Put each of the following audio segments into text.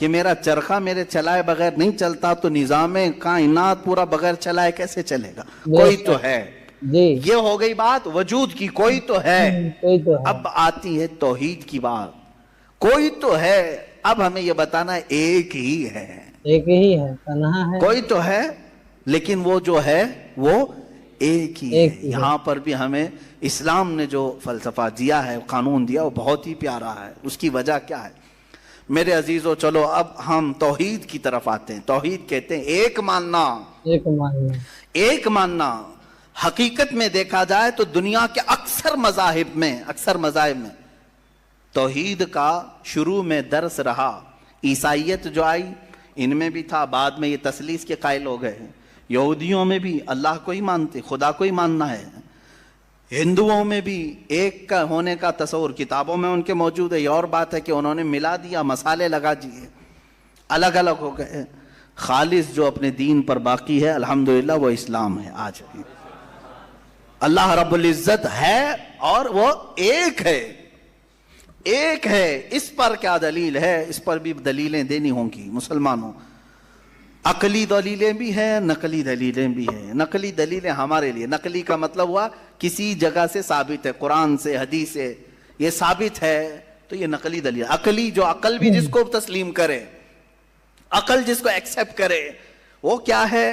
کہ میرا چرخہ میرے چلائے بغیر نہیں چلتا تو نظام کائنات پورا بغیر چلائے کیسے چلے گا؟ کوئی تو ہے. یہ ہو گئی بات وجود کی، کوئی تو ہے. اب آتی ہے توحید کی بات. کوئی تو ہے، اب ہمیں یہ بتانا ہے ایک ہی ہے. ایک ہی ہے، تنہا ہے. کوئی تو ہے لیکن وہ جو ہے وہ ایک ہی ہے. یہاں پر بھی ہمیں اسلام نے جو فلسفہ دیا ہے، قانون دیا، وہ بہت ہی پیارا ہے. اس کی وجہ کیا ہے میرے عزیزو؟ چلو اب ہم توحید کی طرف آتے ہیں. توحید کہتے ہیں ایک ماننا. ایک ماننا. حقیقت میں دیکھا جائے تو دنیا کے اکثر مذاہب میں توحید کا شروع میں درس رہا. عیسائیت جو آئی ان میں بھی تھا، بعد میں یہ تثلیث کے قائل ہو گئے. یہودیوں میں بھی اللہ کو ہی مانتے، خدا کو ہی ماننا ہے. ہندوؤں میں بھی ایک کا ہونے کا تصور کتابوں میں ان کے موجود ہے. یہ اور بات ہے کہ انہوں نے ملا دیا، مسالے لگا دیے، الگ الگ ہو گئے. خالص جو اپنے دین پر باقی ہے الحمدللہ وہ اسلام ہے. آج بھی اللہ رب العزت ہے اور وہ ایک ہے. ایک ہے. اس پر کیا دلیل ہے؟ اس پر بھی دلیلیں دینی ہوں گی مسلمانوں. عقلی دلیلیں بھی ہیں، نقلی دلیلیں بھی ہیں. نقلی دلیلیں ہمارے لیے، نقلی کا مطلب ہوا کسی جگہ سے ثابت ہے، قرآن سے، حدیث سے یہ ثابت ہے تو یہ نقلی دلیل. عقلی جو عقل بھی جس کو تسلیم کرے، عقل جس کو ایکسپٹ کرے، وہ کیا ہے؟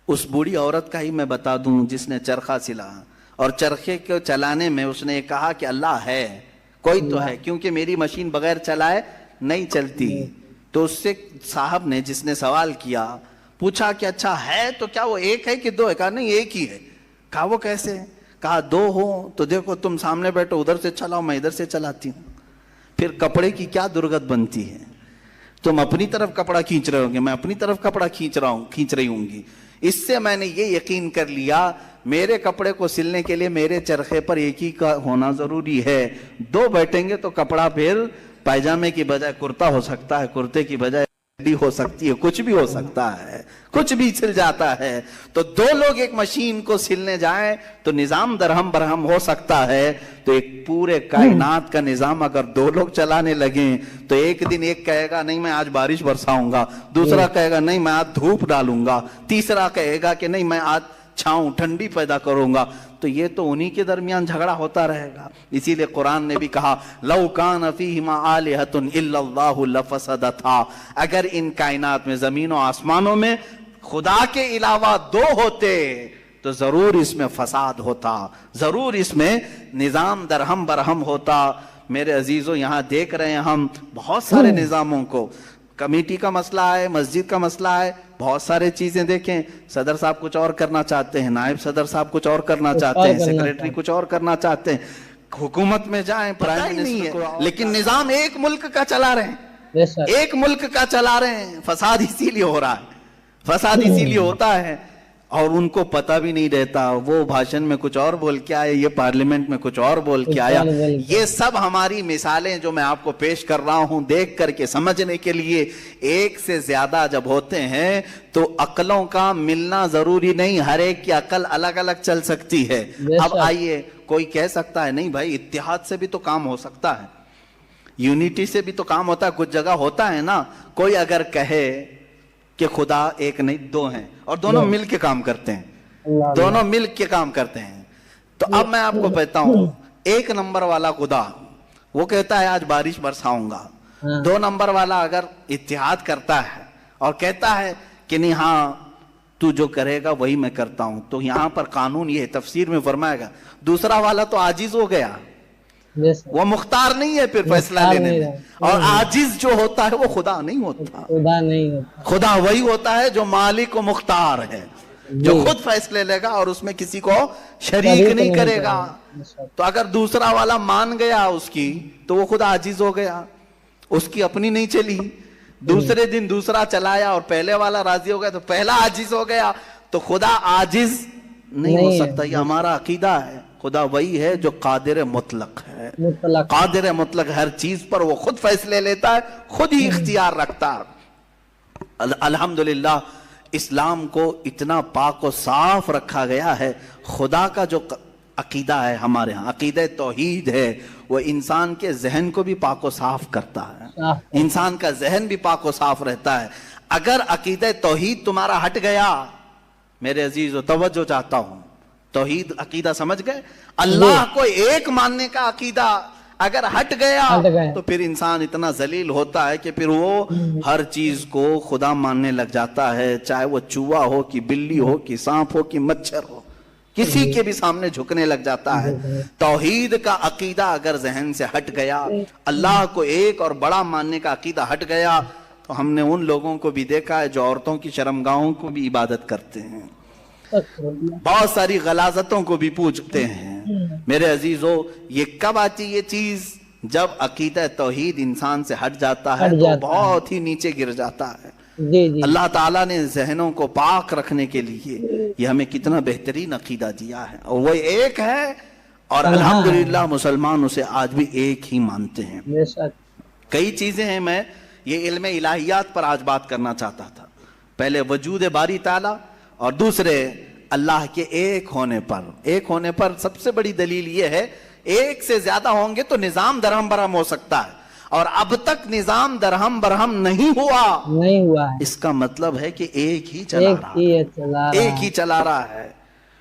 اس بوڑھی عورت کا ہی میں بتا دوں جس نے چرخہ سلا اور چرخے کو چلانے میں اس نے کہا کہ اللہ ہے، کوئی تو ہے، کیونکہ میری مشین بغیر چلائے نہیں چلتی. تو اس سے صاحب نے جس نے سوال کیا پوچھا کہ اچھا ہے تو کیا وہ ایک ہے کہ دو ہے؟ کہا نہیں ایک ہی ہے. کہا وہ کیسے؟ کہا دو ہو تو دیکھو تم سامنے بیٹھو، ادھر سے چلاؤ، میں ادھر سے چلاتی ہوں. پھر کپڑے کی کیا درگت بنتی ہے؟ تم اپنی طرف کپڑا کھینچ رہے ہوں گے، میں اپنی طرف کپڑا کھینچ رہی ہوں گی. اس سے میں نے یہ یقین کر لیا میرے کپڑے کو سلنے کے لیے میرے چرخے پر ایک ہی کا ہونا ضروری ہے. دو بیٹھیں گے تو کپڑا پھر پائجامے کی بجائے کرتا ہو سکتا ہے، کرتے کی بجائے بھی ہو سکتی ہے، کچھ بھی ہو سکتا ہے، کچھ بھی سل جاتا ہے. تو دو لوگ ایک مشین کو سلنے جائیں تو نظام درہم برہم ہو سکتا ہے. تو ایک پورے کائنات کا نظام اگر دو لوگ چلانے لگیں تو ایک دن ایک کہے گا نہیں میں آج بارش برساؤں گا، دوسرا کہے گا نہیں میں آج دھوپ ڈالوں گا، تیسرا کہے گا کہ نہیں میں آج چھاؤں ٹھنڈی پیدا کروں گا. تو یہ تو انہی کے درمیان جھگڑا ہوتا رہے گا. اسی لیے قرآن نے بھی کہا لو کان فیہما آلہۃ الا اللہ لفسدتا. اگر ان کائنات میں، زمین و آسمانوں میں خدا کے علاوہ دو ہوتے تو ضرور اس میں فساد ہوتا، ضرور اس میں نظام درہم برہم ہوتا. میرے عزیزوں یہاں دیکھ رہے ہیں ہم بہت سارے نظاموں کو. کمیٹی کا مسئلہ ہے، مسجد کا مسئلہ ہے، بہت سارے چیزیں دیکھیں. صدر صاحب کچھ اور کرنا چاہتے ہیں، نائب صدر صاحب کچھ اور کرنا چاہتے ہیں، سیکریٹری کچھ اور کرنا چاہتے ہیں. حکومت میں جائیں پرائم منسٹر کو، لیکن نظام ایک ملک کا چلا رہے ہیں، ایک ملک کا چلا رہے ہیں. فساد اسی لیے ہو رہا ہے، فساد اسی لیے ہوتا ہے اور ان کو پتہ بھی نہیں رہتا. وہ بھاشن میں کچھ اور بول کے آئے، یہ پارلیمنٹ میں کچھ اور بول کے آیا. یہ سب ہماری مثالیں جو میں آپ کو پیش کر رہا ہوں دیکھ کر کے سمجھنے کے لیے. ایک سے زیادہ جب ہوتے ہیں تو عقلوں کا ملنا ضروری نہیں، ہر ایک کی عقل الگ الگ چل سکتی ہے. اب آئیے کوئی کہہ سکتا ہے نہیں بھائی اتحاد سے بھی تو کام ہو سکتا ہے، یونٹی سے بھی تو کام ہوتا ہے، کچھ جگہ ہوتا ہے نا. کوئی اگر کہے کہ خدا ایک نہیں دو ہیں اور دونوں مل کے کام کرتے ہیں، دونوں مل کے کام کرتے ہیں، تو اب میں آپ کو کہتا ہوں ایک نمبر والا خدا وہ کہتا ہے آج بارش برساؤں گا. 2 نمبر والا اگر اتحاد کرتا ہے اور کہتا ہے کہ نہیں ہاں تو جو کرے گا وہی میں کرتا ہوں، تو یہاں پر قانون یہ تفسیر میں فرمائے گا دوسرا والا تو عاجز ہو گیا، وہ مختار نہیں ہے پھر فیصلہ لینے میں. اور عاجز جو ہوتا ہے وہ خدا نہیں ہوتا، خدا وہی ہوتا ہے جو مالک و مختار ہے، جو خود فیصلے لے گا اور اس میں کسی کو شریک نہیں کرے گا. تو اگر دوسرا والا مان گیا اس کی تو وہ خود عاجز ہو گیا، اس کی اپنی نہیں چلی. دوسرے دن دوسرا چلایا اور پہلے والا راضی ہو گیا تو پہلا عاجز ہو گیا. تو خدا عاجز نہیں ہو سکتا، یہ ہمارا عقیدہ ہے. خدا وہی ہے جو قادر مطلق ہے، قادر مطلق، ہر چیز پر وہ خود فیصلے لیتا ہے، خود ہی اختیار رکھتا ہے. الحمدللہ اسلام کو اتنا پاک و صاف رکھا گیا ہے. خدا کا جو عقیدہ ہے ہمارے ہاں، عقیدہ توحید ہے، وہ انسان کے ذہن کو بھی پاک و صاف کرتا ہے، انسان کا ذہن بھی پاک و صاف رہتا ہے۔ اگر عقیدہ توحید تمہارا ہٹ گیا، میرے عزیز و توجہ چاہتا ہوں، توحید عقیدہ سمجھ گئے، اللہ کو ایک ماننے کا عقیدہ اگر ہٹ گیا تو پھر انسان اتنا ذلیل ہوتا ہے کہ پھر وہ ہر چیز کو خدا ماننے لگ جاتا ہے، چاہے وہ چوہا ہو کہ بلی ہو کہ سانپ ہو کہ مچھر ہو، کسی کے بھی سامنے جھکنے لگ جاتا ہے۔ توحید کا عقیدہ اگر ذہن سے ہٹ گیا، اللہ کو ایک اور بڑا ماننے کا عقیدہ ہٹ گیا، تو ہم نے ان لوگوں کو بھی دیکھا ہے جو عورتوں کی شرمگاہوں کو بھی عبادت کرتے ہیں، بہت ساری غلاظتوں کو بھی پوجتے ہیں۔ میرے عزیزو، یہ کب آتی یہ چیز؟ جب عقیدہ توحید انسان سے ہٹ جاتا ہے تو بہت ہی نیچے گر جاتا ہے۔ اللہ تعالیٰ نے ذہنوں کو پاک رکھنے کے لیے یہ ہمیں کتنا بہترین عقیدہ دیا ہے، اور وہ ایک ہے، اور الحمدللہ مسلمان اسے آج بھی ایک ہی مانتے ہیں۔ کئی چیزیں ہیں، میں یہ علم الہیات پر آج بات کرنا چاہتا تھا، پہلے وجود باری تعالیٰ اور دوسرے اللہ کے ایک ہونے پر سب سے بڑی دلیل یہ ہے، ایک سے زیادہ ہوں گے تو نظام درہم برہم ہو سکتا ہے، اور اب تک نظام درہم برہم نہیں ہوا، اس کا مطلب ہے کہ ایک ہی چلا رہا ہے۔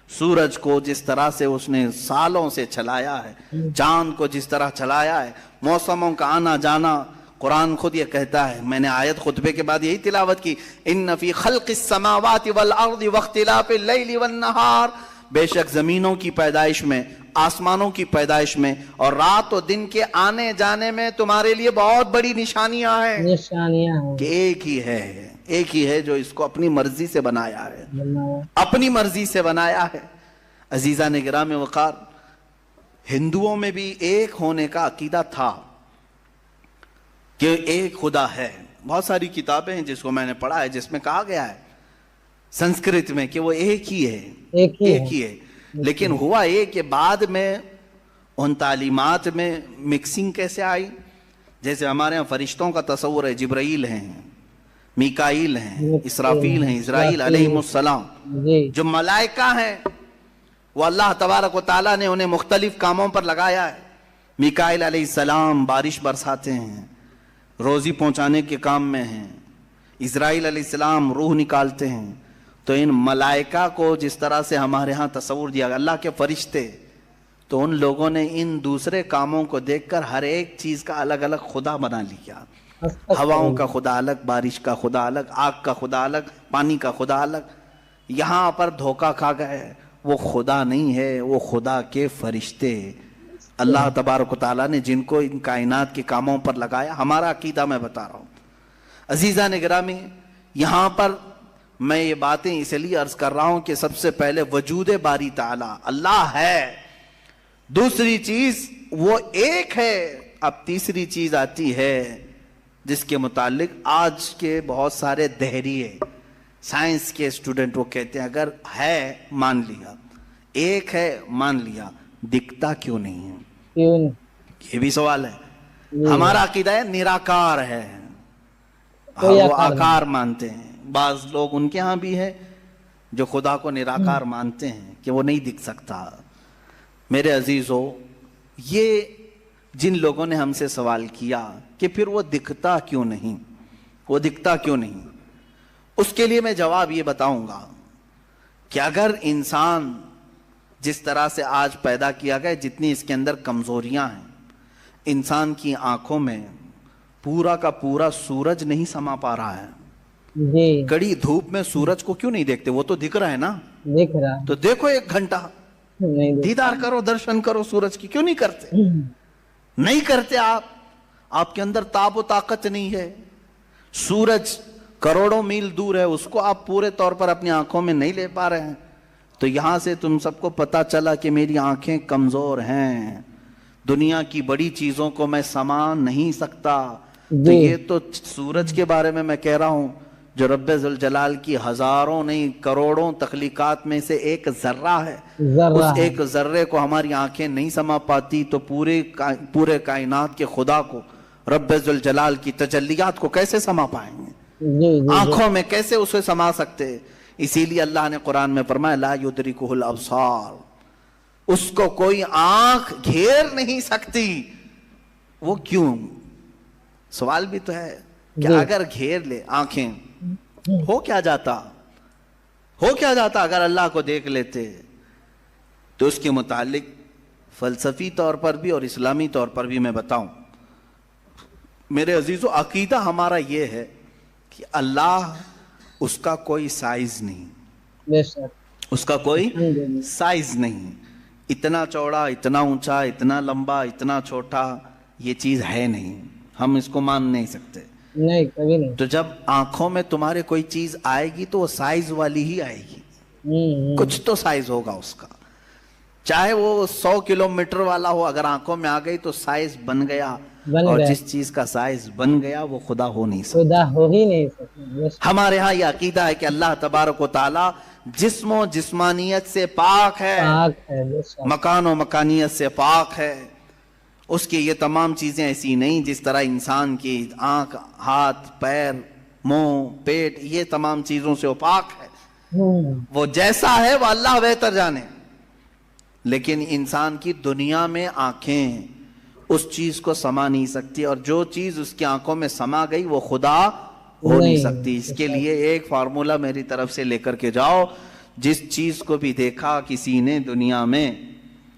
سورج کو جس طرح سے اس نے سالوں سے چلایا ہے، چاند کو جس طرح چلایا ہے، موسموں کا آنا جانا، قرآن خود یہ کہتا ہے، میں نے آیت خطبے کے بعد یہی تلاوت کی، ان فی خلق السماوات والارض واختلاف اللیل والنہار، بے شک زمینوں کی پیدائش میں، آسمانوں کی پیدائش میں اور رات و دن کے آنے جانے میں تمہارے لیے بہت بڑی نشانیاں ہیں کہ ایک ہی ہے جو اس کو اپنی مرضی سے بنایا ہے، عزیزان گرامی وقار، ہندوؤں میں بھی ایک ہونے کا عقیدہ تھا کہ ایک خدا ہے۔ بہت ساری کتابیں ہیں جس کو میں نے پڑھا ہے، جس میں کہا گیا ہے سنسکرت میں کہ وہ ایک ہی ہے، لیکن ہوا یہ کہ بعد میں ان تعلیمات میں مکسنگ کیسے آئی؟ جیسے ہمارے ہاں فرشتوں کا تصور ہے، جبرائیل ہیں، میکائیل ہیں، اسرافیل ہیں، اسرائیل علیہ السلام، جو ملائکہ ہیں وہ اللہ تبارک و تعالیٰ نے انہیں مختلف کاموں پر لگایا ہے۔ میکائیل علیہ السلام بارش برساتے ہیں، روزی پہنچانے کے کام میں ہیں، اسرائیل علیہ السلام روح نکالتے ہیں۔ تو ان ملائکہ کو جس طرح سے ہمارے ہاں تصور دیا گیا، اللہ کے فرشتے، تو ان لوگوں نے ان دوسرے کاموں کو دیکھ کر ہر ایک چیز کا الگ الگ خدا بنا لیا، ہواؤں کا خدا الگ، بارش کا خدا الگ، آگ کا خدا الگ، پانی کا خدا الگ۔ یہاں پر دھوکہ کھا گئے، وہ خدا نہیں ہے، وہ خدا کے فرشتے، اللہ تبارک و تعالیٰ نے جن کو ان کائنات کے کاموں پر لگایا۔ ہمارا عقیدہ میں بتا رہا ہوں عزیزان گرامی، یہاں پر میں یہ باتیں اس لیے عرض کر رہا ہوں کہ سب سے پہلے وجود باری تعالیٰ اللہ ہے، دوسری چیز وہ ایک ہے۔ اب تیسری چیز آتی ہے جس کے متعلق آج کے بہت سارے دہریے سائنس کے اسٹوڈنٹ وہ کہتے ہیں اگر ہے مان لیا، ایک ہے مان لیا، دکھتا کیوں نہیں ہے؟ یہ بھی سوال ہے۔ ہمارا عقیدہ ہے نراکار ہے، وہ آکار مانتے ہیں، بعض لوگ ان کے ہاں بھی ہے جو خدا کو نراکار مانتے ہیں کہ وہ نہیں دکھ سکتا۔ میرے عزیزو، یہ جن لوگوں نے ہم سے سوال کیا کہ پھر وہ دکھتا کیوں نہیں، اس کے لیے میں جواب یہ بتاؤں گا کہ اگر انسان جس طرح سے آج پیدا کیا گیا، جتنی اس کے اندر کمزوریاں ہیں، انسان کی آنکھوں میں پورا کا پورا سورج نہیں سما پا رہا ہے۔ کڑی دھوپ میں سورج کو کیوں نہیں دیکھتے؟ وہ تو دکھ رہا ہے نا، تو دیکھو 1 گھنٹہ دیدار کرو، درشن کرو سورج کی، کیوں نہیں کرتے آپ کے اندر تاب و طاقت نہیں ہے۔ سورج کروڑوں میل دور ہے، اس کو آپ پورے طور پر اپنی آنکھوں میں نہیں لے پا رہے ہیں، تو یہاں سے تم سب کو پتا چلا کہ میری آنکھیں کمزور ہیں، دنیا کی بڑی چیزوں کو میں سما نہیں سکتا۔ تو یہ تو سورج کے بارے میں کہہ رہا ہوں جو رب ذوالجلال کی ہزاروں نہیں کروڑوں تخلیقات میں سے ایک ذرہ ہے، اس ایک ذرے کو ہماری آنکھیں نہیں سما پاتی، تو پورے کائنات کے خدا کو، رب ذوالجلال کی تجلیات کو کیسے سما پائیں گے؟ آنکھوں میں کیسے اسے سما سکتے؟ اسی لیے اللہ نے قرآن میں فرمایا لا یدرکہ الابصار، اس کو کوئی آنکھ گھیر نہیں سکتی. وہ کیوں؟ سوال بھی تو ہے کہ اگر گھیر لے آنکھیں ہو کیا جاتا اگر اللہ کو دیکھ لیتے؟ تو اس کے متعلق فلسفی طور پر بھی اور اسلامی طور پر بھی میں بتاؤں. میرے عزیزو، عقیدہ ہمارا یہ ہے کہ اللہ، اس کا کوئی سائز نہیں، اس کا کوئی سائز نہیں. اتنا چوڑا، اتنا اونچا، اتنا لمبا، اتنا چھوٹا، یہ چیز ہے نہیں، ہم اس کو مان نہیں سکتے. نہیں، کبھی نہیں. تو جب آنکھوں میں تمہارے کوئی چیز آئے گی تو وہ سائز والی ہی آئے گی. کچھ تو سائز ہوگا اس کا، چاہے وہ 100 کلومیٹر والا ہو، اگر آنکھوں میں آ گئی تو سائز بن گیا. اور جس چیز کا سائز بن گیا وہ خدا ہو نہیں سکتا. خدا ہو ہی نہیں سکتا. ہمارے ہاں یہ عقیدہ ہے کہ اللہ تبارک و تعالی جسم و جسمانیت سے پاک ہے، مکان و مکانیت سے پاک ہے. اس کی یہ تمام چیزیں ایسی نہیں جس طرح انسان کی آنکھ، ہاتھ، پیر، منہ، پیٹ، یہ تمام چیزوں سے وہ پاک ہے. وہ جیسا ہے وہ اللہ بہتر جانے. لیکن انسان کی دنیا میں آنکھیں اس چیز کو سما نہیں سکتی، اور جو چیز اس کی آنکھوں میں سما گئی وہ خدا ہو نہیں سکتی. اس کے لیے ایک فارمولا میری طرف سے لے کر کے جاؤ. جس چیز کو بھی دیکھا کسی نے دنیا میں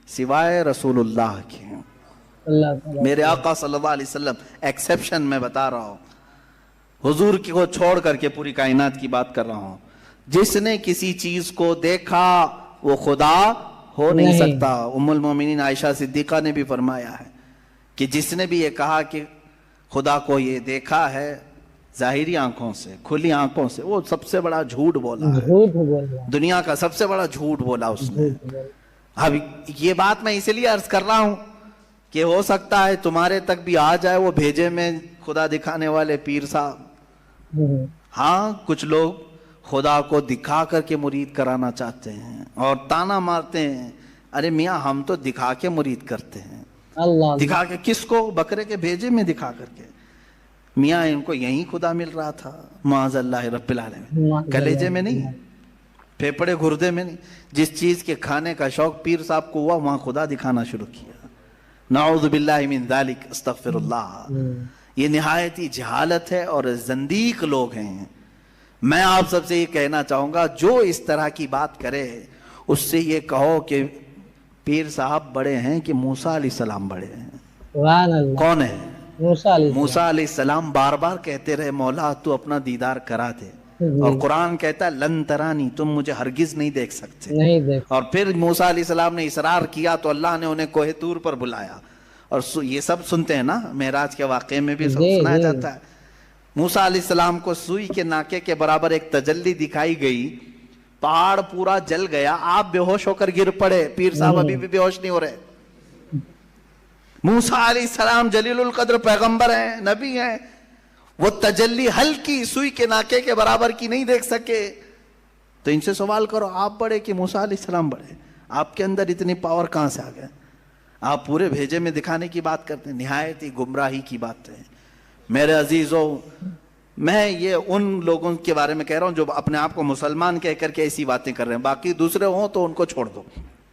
سوائے رسول اللہ کے، میرے آقا صلی اللہ علیہ وسلم ایکسیپشن میں بتا رہا ہوں، حضور کو چھوڑ کر کے پوری کائنات کی بات کر رہا ہوں، جس نے کسی چیز کو دیکھا وہ خدا ہو نہیں سکتا. ام المومنین عائشہ صدیقہ نے بھی فرمایا ہے کہ جس نے بھی یہ کہا کہ خدا کو یہ دیکھا ہے ظاہری آنکھوں سے، کھلی آنکھوں سے، وہ سب سے بڑا جھوٹ بولا ہے. دنیا کا سب سے بڑا جھوٹ بولا اس نے. اب یہ بات میں اسی لیے عرض کر رہا ہوں کہ ہو سکتا ہے تمہارے تک بھی آ جائے وہ بھیجے میں خدا دکھانے والے پیر صاحب. ہاں، کچھ لوگ خدا کو دکھا کر کے مرید کرانا چاہتے ہیں اور تانا مارتے ہیں، ارے میاں ہم تو دکھا کے مرید کرتے ہیں. دکھا کے کس کو؟ بکرے کے بھیجے میں دکھا کر کے. میاں ان کو یہیں خدا مل رہا تھا، معاذ اللہ رب العالمین. کلیجے میں نہیں، پھیپڑے گردے میں نہیں. جس چیز کے کھانے کا شوق پیر صاحب کو ہوا وہاں خدا دکھانا شروع کیا. نعوذ باللہ من ذالک، استغفر اللہ. یہ نہایت ہی جہالت ہے اور زندیق لوگ ہیں. میں آپ سب سے یہ کہنا چاہوں گا جو اس طرح کی بات کرے اس سے یہ کہو کہ پیر صاحب بڑے ہیں کہ موسیٰ علیہ السلام بڑے ہیں. کون ہے؟ موسیٰ علیہ السلام بار بار کہتے رہے مولا تو اپنا دیدار کرا دے، اور قرآن کہتا ہے لن ترانی، تم مجھے ہرگز نہیں دیکھ سکتے. اور پھر موسیٰ علیہ السلام نے اصرار کیا تو اللہ نے انہیں کوہ طور پر بلایا. اور یہ سب سنتے ہیں نا، معراج کے واقعے میں بھی سنایا جاتا ہے. موسیٰ علیہ السلام کو سوئی کے ناکے کے برابر ایک تجلی دکھائی گئی، پہاڑ پورا جل گیا، آپ بے ہوش ہو کر گر پڑے. پیر صاحب ابھی بھی بے ہوش نہیں ہو رہے. موسیٰ علیہ السلام جلیل القدر پیغمبر ہیں، نبی ہیں، وہ تجلی ہلکی سوئی کے ناکے کے برابر کی نہیں دیکھ سکے. تو ان سے سوال کرو آپ بڑے کہ موسیٰ علیہ السلام بڑے؟ آپ کے اندر اتنی پاور کہاں سے آ گئے؟ آپ پورے بھیجے میں دکھانے کی بات کرتے ہیں. نہایت ہی گمراہی کی بات ہے. میرے عزیزوں، میں یہ ان لوگوں کے بارے میں کہہ رہا ہوں جو اپنے آپ کو مسلمان کہہ کر کے ایسی باتیں کر رہے ہیں. باقی دوسرے ہوں تو ان کو چھوڑ دو،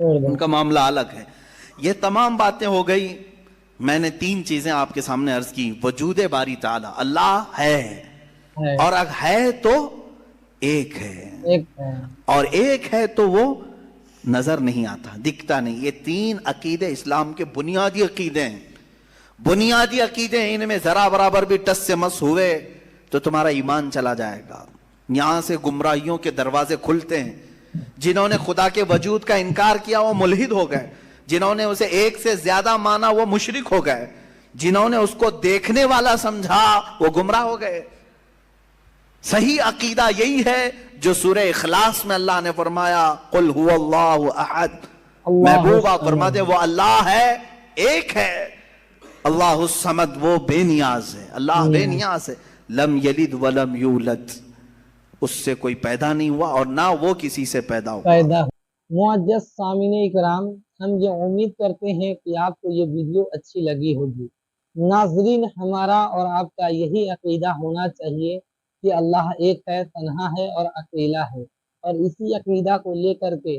ان کا معاملہ الگ ہے. یہ تمام باتیں ہو گئی. میں نے 3 چیزیں آپ کے سامنے عرض کی. وجود باری تعالی، اللہ ہے، اور اگر ہے تو ایک ہے، اور ایک ہے تو وہ نظر نہیں آتا، دکھتا نہیں. یہ 3 عقیدے اسلام کے بنیادی عقیدے ہیں. بنیادی عقیدے ہیں، ان میں ذرا برابر بھی ٹس سے مس ہوئے تو تمہارا ایمان چلا جائے گا. یہاں سے گمراہیوں کے دروازے کھلتے ہیں. جنہوں نے خدا کے وجود کا انکار کیا وہ ملحد ہو گئے، جنہوں نے اسے ایک سے زیادہ مانا وہ مشرک ہو گئے، جنہوں نے اس کو دیکھنے والا سمجھا وہ گمراہ ہو گئے. صحیح عقیدہ یہی ہے جو سورہ اخلاص میں اللہ نے فرمایا قل هو اللہ احد. محبوب آپ فرما دیں وہ اللہ ہے، ایک ہے. اللہ الصمد، وہ بے نیاز ہے. اللہ بے نیاز ہے. لم یلد ولم یولد، اس سے کوئی پیدا نہیں ہوا اور نہ وہ کسی سے پیدا ہوا. معزز سامعین اکرام، ہم یہ امید کرتے ہیں کہ آپ کو یہ ویڈیو اچھی لگی ہوگی. ناظرین، ہمارا اور آپ کا یہی عقیدہ ہونا چاہیے کہ اللہ ایک ہے، تنہا ہے اور اکیلا ہے. اور اسی عقیدہ کو لے کر کے